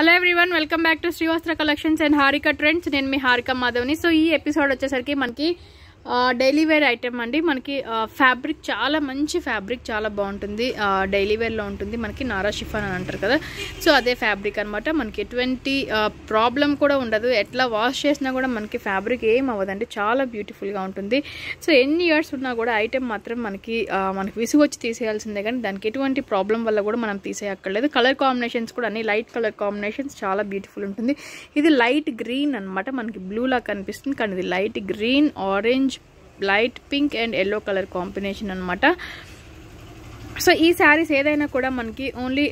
Hello everyone, welcome back to Srivastra collections and Harika trends. నేను మీ హారిక మాధవ్ని. సో ఈ ఎపిసోడ్ వచ్చేసరికి మనకి డైలీ వేర్ ఐటమ్ అండి. మనకి ఫ్యాబ్రిక్ చాలా మంచి ఫ్యాబ్రిక్, చాలా బాగుంటుంది. డైలీ వేర్లో ఉంటుంది. మనకి నారా షిఫాన్ అని అంటారు కదా, సో అదే ఫ్యాబ్రిక్ అనమాట. మనకి ఎటువంటి ప్రాబ్లం కూడా ఉండదు. ఎట్లా వాష్ చేసినా కూడా మనకి ఫ్యాబ్రిక్ ఏం అవ్వదండి. చాలా బ్యూటిఫుల్గా ఉంటుంది. సో ఎన్ని ఇయర్స్ ఉన్నా కూడా ఐటమ్ మాత్రం మనకి విసుగు వచ్చి తీసేయాల్సిందే, కానీ దానికి ఎటువంటి ప్రాబ్లం వల్ల కూడా మనం తీసేయక్కర్లేదు. కలర్ కాంబినేషన్స్ కూడా అన్ని లైట్ కలర్ కాంబినేషన్స్, చాలా బ్యూటిఫుల్ ఉంటుంది. ఇది లైట్ గ్రీన్ అనమాట. మనకి బ్లూ లా కనిపిస్తుంది, కానీ ఇది light green, orange, light pink and yellow colour combination అనమాట. సో ఈ శారీస్ ఏదైనా కూడా మనకి ఓన్లీ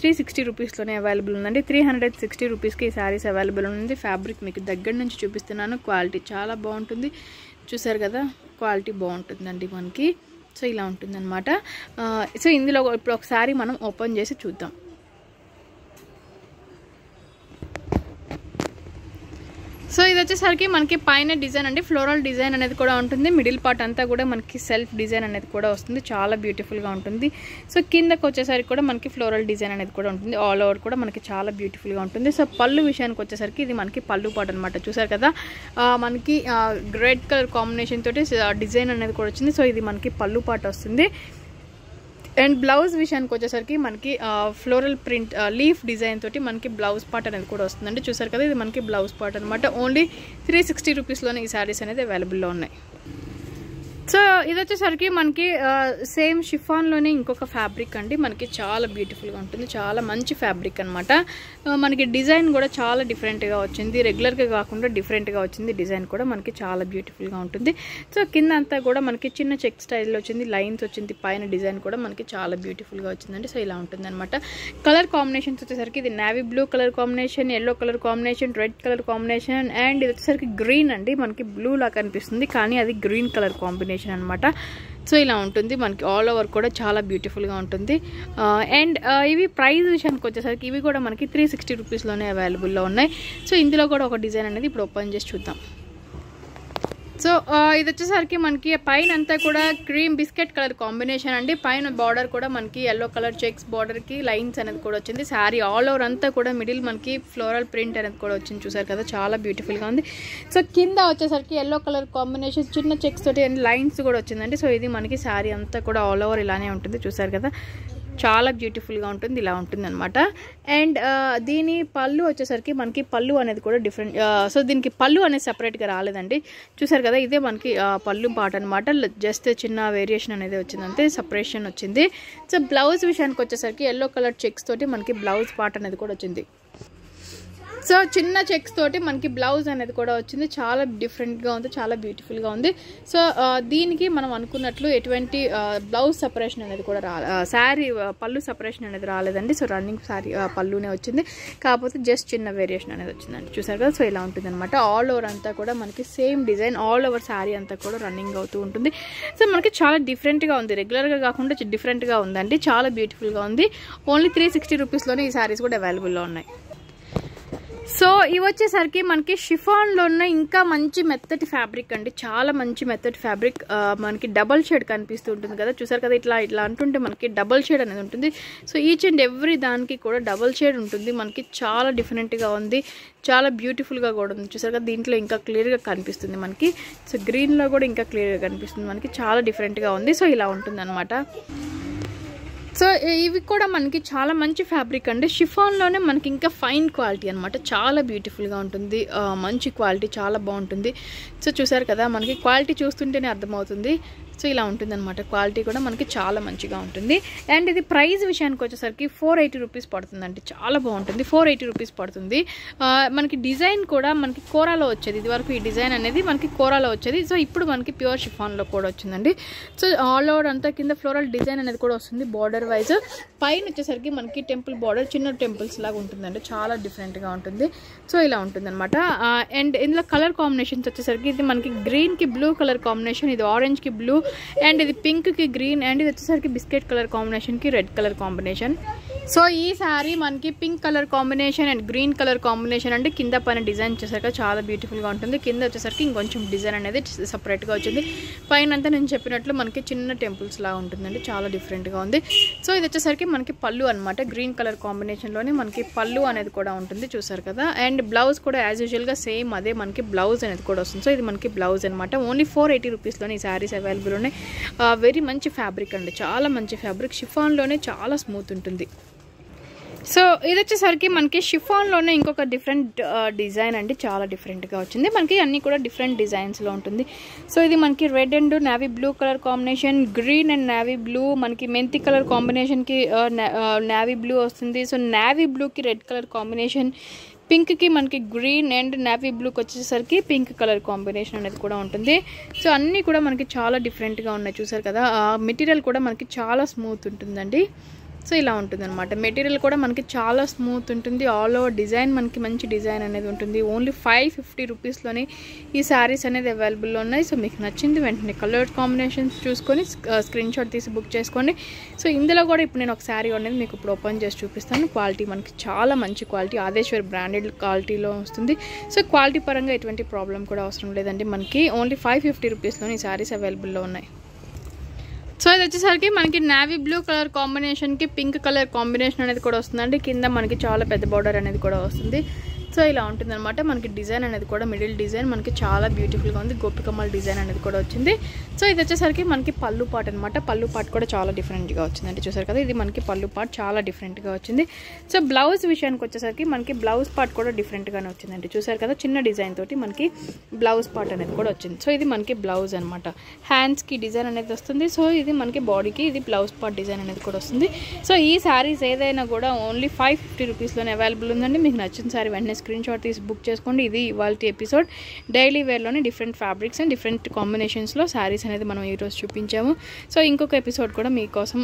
360 రూపీస్లోనే అవైలబుల్ ఉందండి. 360 రూపీస్కి ఈ శారీస్ అవైలబుల్ ఉంది. ఫ్యాబ్రిక్ మీకు దగ్గర నుంచి చూపిస్తున్నాను. క్వాలిటీ చాలా బాగుంటుంది. చూసారు కదా, క్వాలిటీ బాగుంటుందండి మనకి. సో ఇలా ఉంటుందన్నమాట. సో ఇందులో ఇప్పుడు ఒకసారి మనం ఓపెన్ చేసి చూద్దాం. సో ఇది వచ్చేసరికి మనకి పైన డిజైన్ అండి, ఫ్లోరల్ డిజైన్ అనేది కూడా ఉంటుంది. మిడిల్ పార్ట్ అంతా కూడా మనకి సెల్ఫ్ డిజైన్ అనేది కూడా వస్తుంది. చాలా బ్యూటిఫుల్గా ఉంటుంది. సో కిందకి వచ్చేసరికి కూడా మనకి ఫ్లోరల్ డిజైన్ అనేది కూడా ఉంటుంది. ఆల్ ఓవర్ కూడా మనకి చాలా బ్యూటిఫుల్గా ఉంటుంది. సో పళ్ళు విషయానికి వచ్చేసరికి ఇది మనకి పళ్ళు పార్ట్ అనమాట. చూసారు కదా, మనకి రెడ్ కలర్ కాంబినేషన్ తోటి డిజైన్ అనేది కూడా వచ్చింది. సో ఇది మనకి పళ్ళు పార్ట్ వస్తుంది. అండ్ బ్లౌజ్ విషయానికి వచ్చేసరికి మనకి ఫ్లోరల్ ప్రింట్ లీఫ్ డిజైన్ తోటి మనకి బ్లౌజ్ పార్ట్ అనేది కూడా వస్తుందండి. చూసారు కదా, ఇది మనకి బ్లౌజ్ పార్ట్ అనమాట. ఓన్లీ 360 రూపీస్లోనే ఈ శారీస్ అనేది అవైలబుల్లో ఉన్నాయి. సో ఇది వచ్చేసరికి మనకి సేమ్ షిఫాన్లోనే ఇంకొక ఫ్యాబ్రిక్ అండి. మనకి చాలా బ్యూటిఫుల్గా ఉంటుంది. చాలా మంచి ఫ్యాబ్రిక్ అనమాట. మనకి డిజైన్ కూడా చాలా డిఫరెంట్గా వచ్చింది. రెగ్యులర్గా కాకుండా డిఫరెంట్గా వచ్చింది. డిజైన్ కూడా మనకి చాలా బ్యూటిఫుల్గా ఉంటుంది. సో కింద అంతా కూడా మనకి చిన్న చెక్ స్టైల్లో వచ్చింది, లైన్స్ వచ్చింది. పైన డిజైన్ కూడా మనకి చాలా బ్యూటిఫుల్గా వచ్చిందండి. సో ఇలా ఉంటుంది అనమాట. కలర్ కాంబినేషన్స్ వచ్చేసరికి ఇది navy blue colour combination, yellow colour combination, red colour combination and ఇది వచ్చేసరికి గ్రీన్ అండి. మనకి బ్లూ లా కనిపిస్తుంది, కానీ అది గ్రీన్ కలర్ కాంబినేషన్ అనమాట. సో ఇలా ఉంటుంది మనకి. ఆల్ ఓవర్ కూడా చాలా బ్యూటిఫుల్గా ఉంటుంది. అండ్ ఇవి ప్రైస్ విషయానికి వచ్చేసరికి ఇవి కూడా మనకి 360 రూపీస్లోనే అవైలబుల్లో ఉన్నాయి. సో ఇందులో కూడా ఒక డిజైన్ అనేది ఇప్పుడు ఓపెన్ చేసి చూద్దాం. సో ఇది వచ్చేసరికి మనకి పైన అంతా కూడా క్రీమ్ బిస్కెట్ కలర్ కాంబినేషన్ అండి. పైన బార్డర్ కూడా మనకి ఎల్లో కలర్ చెక్స్ బార్డర్కి లైన్స్ అనేది కూడా వచ్చింది. శారీ ఆల్ ఓవర్ అంతా కూడా మిడిల్ మనకి ఫ్లోరల్ ప్రింట్ అనేది కూడా వచ్చింది. చూసారు కదా, చాలా బ్యూటిఫుల్గా ఉంది. సో కింద వచ్చేసరికి ఎల్లో కలర్ కాంబినేషన్ చిన్న చెక్స్ తోటి అండ్ లైన్స్ కూడా వచ్చిందండి. సో ఇది మనకి శారీ అంతా కూడా ఆల్ ఓవర్ ఇలానే ఉంటుంది. చూసారు కదా, చాలా బ్యూటిఫుల్గా ఉంటుంది. ఇలా ఉంటుంది అనమాట. అండ్ దీని పళ్ళు వచ్చేసరికి మనకి పళ్ళు అనేది కూడా డిఫరెంట్. సో దీనికి పళ్ళు అనేది సపరేట్గా రాలేదండి. చూసారు కదా, ఇదే మనకి పళ్ళు పార్ట్ అనమాట. జస్ట్ చిన్న వేరియేషన్ అనేది వచ్చింది, అంతే సపరేషన్ వచ్చింది. సో బ్లౌజ్ విషయానికి వచ్చేసరికి ఎల్లో కలర్ చెక్స్ తోటి మనకి బ్లౌజ్ పార్ట్ అనేది కూడా వచ్చింది. సో చిన్న చెక్స్ తోటి మనకి బ్లౌజ్ అనేది కూడా వచ్చింది. చాలా డిఫరెంట్గా ఉంది, చాలా బ్యూటిఫుల్గా ఉంది. సో దీనికి మనం అనుకున్నట్లు ఎటువంటి బ్లౌజ్ సపరేషన్ అనేది కూడా శారీ పళ్ళు సపరేషన్ అనేది రాలేదండి. సో రన్నింగ్ శారీ పళ్ళునే వచ్చింది, కాకపోతే జస్ట్ చిన్న వేరియేషన్ అనేది వచ్చిందండి. చూసారు కదా, సో ఇలా ఉంటుంది అనమాట. ఆల్ ఓవర్ అంతా కూడా మనకి same design, all over sari అంతా కూడా రన్నింగ్ అవుతూ ఉంటుంది. సో మనకి చాలా డిఫరెంట్గా ఉంది, రెగ్యులర్గా కాకుండా డిఫరెంట్గా ఉందండి. చాలా బ్యూటిఫుల్గా ఉంది. ఓన్లీ 360 రూపీస్లోనే ఈ శారీస్ కూడా అవైలబుల్లో ఉన్నాయి. సో ఇవి వచ్చేసరికి మనకి షిఫాన్లోనే ఇంకా మంచి మెత్తటి ఫ్యాబ్రిక్ అండి. చాలా మంచి మెత్తటి ఫ్యాబ్రిక్. మనకి డబల్ షేడ్ కనిపిస్తూ ఉంటుంది కదా, చూసారు కదా, ఇట్లా అంటుంటే మనకి డబల్ షేడ్ అనేది ఉంటుంది. సో ఈచ్ అండ్ ఎవ్రీ దానికి కూడా డబల్ షేడ్ ఉంటుంది. మనకి చాలా డిఫరెంట్గా ఉంది, చాలా బ్యూటిఫుల్గా కూడా ఉంది. చూసారు కదా, దీంట్లో ఇంకా క్లియర్గా కనిపిస్తుంది మనకి. సో గ్రీన్లో కూడా ఇంకా క్లియర్గా కనిపిస్తుంది మనకి. చాలా డిఫరెంట్గా ఉంది. సో ఇలా ఉంటుంది అనమాట. సో ఇవి కూడా మనకి చాలా మంచి ఫ్యాబ్రిక్ అండి. షిఫాన్లోనే మనకి ఇంకా ఫైన్ క్వాలిటీ అనమాట. చాలా బ్యూటిఫుల్గా ఉంటుంది, మంచి క్వాలిటీ, చాలా బాగుంటుంది. సో చూసారు కదా, మనకి క్వాలిటీ చూస్తుంటేనే అర్థమవుతుంది. సో ఇలా ఉంటుంది అనమాట. క్వాలిటీ కూడా మనకి చాలా మంచిగా ఉంటుంది. అండ్ ఇది ప్రైస్ విషయానికి వచ్చేసరికి 480 రూపీస్ పడుతుందండి. చాలా బాగుంటుంది. 480 రూపీస్ పడుతుంది. మనకి డిజైన్ కూడా మనకి కోరాలో వచ్చేది. ఇది వరకు ఈ డిజైన్ అనేది మనకి కోరాలో వచ్చేది. సో ఇప్పుడు మనకి ప్యూర్ షిఫాన్లో కూడా వచ్చిందండి. సో ఆల్ ఓవర్ అంతా కింద ఫ్లోరల్ డిజైన్ అనేది కూడా వస్తుంది బార్డర్ వైజ్. పైన వచ్చేసరికి మనకి టెంపుల్ బార్డర్ చిన్న టెంపుల్స్ లాగా ఉంటుందండి. చాలా డిఫరెంట్గా ఉంటుంది. సో ఇలా ఉంటుంది అనమాట. అండ్ ఇందులో కలర్ కాంబినేషన్స్ వచ్చేసరికి ఇది మనకి గ్రీన్కి బ్లూ కలర్ కాంబినేషన్, ఇది ఆరెంజ్కి బ్లూ అండ్ ఇది పింక్కి గ్రీన్ అండ్ ఇది వచ్చేసరికి బిస్కెట్ కలర్ కాంబినేషన్కి రెడ్ కలర్ కాంబినేషన్. సో ఈ శారీ మనకి pink colour combination and green colour combination అంటే కింద పైన డిజైన్ వచ్చేసరికి చాలా బ్యూటిఫుల్గా ఉంటుంది. కింద వచ్చేసరికి ఇంకొంచెం డిజైన్ అనేది సపరేట్గా వచ్చింది. పైన అంతా నేను చెప్పినట్లు మనకి చిన్న టెంపుల్స్ లాగా ఉంటుందండి, చాలా డిఫరెంట్గా ఉంది. సో ఇది వచ్చేసరికి మనకి పళ్ళు అనమాట. గ్రీన్ కలర్ కాంబినేషన్లోనే మనకి పళ్ళు అనేది కూడా ఉంటుంది, చూసారు కదా. అండ్ బ్లౌజ్ కూడా యాజ్ యూజువల్గా సేమ్ అదే మనకి బ్లౌజ్ అనేది కూడా వస్తుంది. సో ఇది మనకి బ్లౌజ్ అనమాట. ఓన్లీ 480 రూపీస్లోనే ఈ శారీస్ అవైలబుల్ ఉన్నాయి. వెరీ మంచి ఫ్యాబ్రిక్ అండి, చాలా మంచి ఫ్యాబ్రిక్. షిఫాన్లోనే చాలా స్మూత్ ఉంటుంది. సో ఇది వచ్చేసరికి మనకి షిఫాన్లోనే ఇంకొక డిఫరెంట్ డిజైన్ అండి, చాలా డిఫరెంట్గా వచ్చింది. మనకి అన్నీ కూడా డిఫరెంట్ డిజైన్స్లో ఉంటుంది. సో ఇది మనకి red and navy blue colour combination, green and navy blue, మనకి మెంతి కలర్ కాంబినేషన్కి నావీ బ్లూ వస్తుంది. సో నావీ బ్లూకి రెడ్ కలర్ కాంబినేషన్, పింక్కి మనకి గ్రీన్ అండ్ నావీ బ్లూకి వచ్చేసరికి పింక్ కలర్ కాంబినేషన్ అనేది కూడా ఉంటుంది. సో అన్నీ కూడా మనకి చాలా డిఫరెంట్గా ఉన్నాయి, చూసారు కదా. మెటీరియల్ కూడా మనకి చాలా స్మూత్ ఉంటుందండి. సో ఇలా ఉంటుంది అనమాట. మెటీరియల్ కూడా మనకి చాలా స్మూత్ ఉంటుంది. ఆల్ ఓవర్ డిజైన్ మనకి మంచి డిజైన్ అనేది ఉంటుంది. ఓన్లీ 550 రూపీస్లోనే ఈ శారీస్ అనేది అవైలబుల్లో ఉన్నాయి. సో మీకు నచ్చింది వెంటనే కలర్ కాంబినేషన్స్ చూసుకొని స్క్రీన్ షాట్ తీసి బుక్ చేసుకోండి. సో ఇందులో కూడా ఇప్పుడు నేను ఒక శారీ అనేది మీకు ఇప్పుడు ఓపెన్ చేసి చూపిస్తాను. క్వాలిటీ మనకి చాలా మంచి క్వాలిటీ, ఆదేశ్వర్ బ్రాండెడ్ క్వాలిటీలో వస్తుంది. సో క్వాలిటీ పరంగా ఎటువంటి ప్రాబ్లం కూడా అవసరం లేదండి. మనకి ఓన్లీ 550 రూపీస్లోనే ఈ శారీస్ అవైలబుల్లో ఉన్నాయి. సో ఇది వచ్చేసరికి మనకి నావీ బ్లూ కలర్ కాంబినేషన్కి పింక్ కలర్ కాంబినేషన్ అనేది కూడా వస్తుందండి. కింద మనకి చాలా పెద్ద బార్డర్ అనేది కూడా వస్తుంది. సో ఇలా ఉంటుంది అనమాట. మనకి డిజైన్ అనేది కూడా మిడిల్ డిజైన్ మనకి చాలా బ్యూటిఫుల్గా ఉంది. గోపికమ్మల డిజైన్ అనేది కూడా వచ్చింది. సో ఇది వచ్చేసరికి మనకి పళ్ళు పాట్ అనమాట. పళ్ళు పాట్ కూడా చాలా డిఫరెంట్గా వచ్చిందండి, చూసారు కదా. ఇది మనకి పళ్ళు పాట్ చాలా డిఫరెంట్గా వచ్చింది. సో బ్లౌజ్ విషయానికి వచ్చేసరికి మనకి బ్లౌజ్ పార్ట్ కూడా డిఫరెంట్గానే వచ్చిందండి, చూసారు కదా. చిన్న డిజైన్ తోటి మనకి బ్లౌజ్ పార్ట్ అనేది కూడా వచ్చింది. సో ఇది మనకి బ్లౌజ్ అనమాట. హ్యాండ్స్కి డిజైన్ అనేది వస్తుంది. సో ఇది మనకి బాడీకి ఇది బ్లౌజ్ పార్ట్ డిజైన్ అనేది కూడా వస్తుంది. సో ఈ శారీస్ ఏదైనా కూడా ఓన్లీ 550 రూపీస్లోనే అవైలబుల్ ఉందండి. మీకు నచ్చిన శారీ వెంటనే స్క్రీన్ షాట్ తీసి బుక్ చేసుకోండి. ఇది ఇవాళ ఎపిసోడ్. డైలీ వేర్లోనే డిఫరెంట్ ఫ్యాబ్రిక్స్ అండ్ డిఫరెంట్ కాంబినేషన్స్లో శారీస్ అనేది మనం ఈరోజు చూపించాము. సో ఇంకొక ఎపిసోడ్ కూడా మీకోసం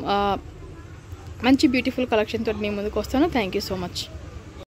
మంచి బ్యూటిఫుల్ కలెక్షన్ తోటి మీ ముందుకు వస్తాను. Thank you so much.